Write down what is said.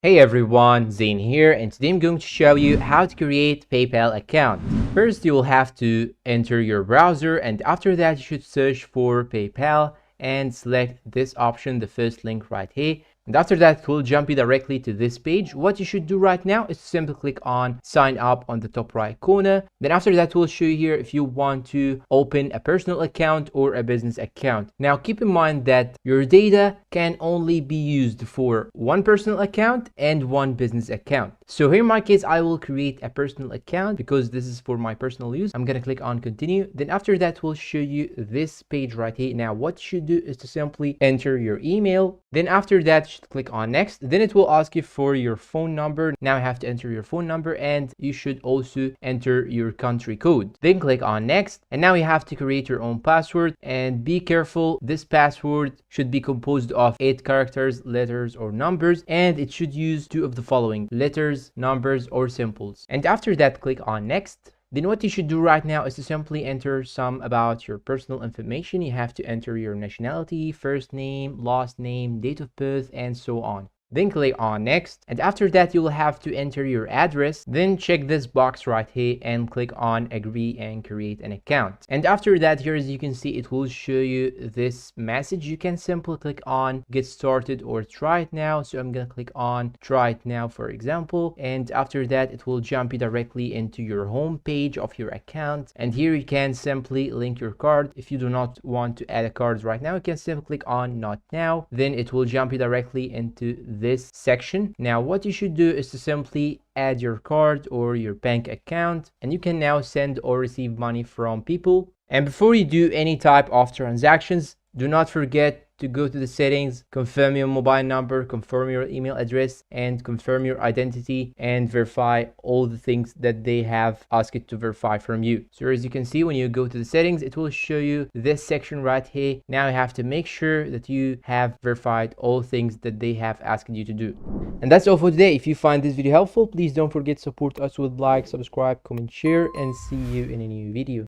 Hey everyone, Zain here, and today I'm going to show you how to create PayPal account. First, you will have to enter your browser, and after that you should search for PayPal and select this option, the first link right here. And after that, it will jump you directly to this page. What you should do right now is simply click on sign up on the top right corner. Then after that, we'll show you here if you want to open a personal account or a business account. Now, keep in mind that your data can only be used for one personal account and one business account. So here in my case, I will create a personal account because this is for my personal use. I'm going to click on continue. Then after that, we'll show you this page right here. Now, what you should do is to simply enter your email. Then after that, you should click on next. Then it will ask you for your phone number. Now you have to enter your phone number and you should also enter your country code. Then click on next. And now you have to create your own password, and be careful. This password should be composed of 8 characters, letters or numbers, and it should use 2 of the following: letters, numbers or symbols. And after that, click on next. Then what you should do right now is to simply enter some about your personal information. You have to enter your nationality, first name, last name, date of birth, and so on. Then click on next, and after that you will have to enter your address. Then check this box right here and click on agree and create an account. And after that, here as you can see, it will show you this message. You can simply click on get started or try it now. So I'm gonna click on try it now, for example, and after that it will jump you directly into your home page of your account. And here you can simply link your card. If you do not want to add a card right now, you can simply click on not now. Then it will jump you directly into this section. Now what you should do is to simply add your card or your bank account, and you can now send or receive money from people. And before you do any type of transactions, do not forget to go to the settings, confirm your mobile number, confirm your email address, and confirm your identity, and verify all the things that they have asked it to verify from you. So as you can see, when you go to the settings, it will show you this section right here. Now you have to make sure that you have verified all things that they have asked you to do. And that's all for today. If you find this video helpful, please don't forget to support us with like, subscribe, comment, share, and see you in a new video.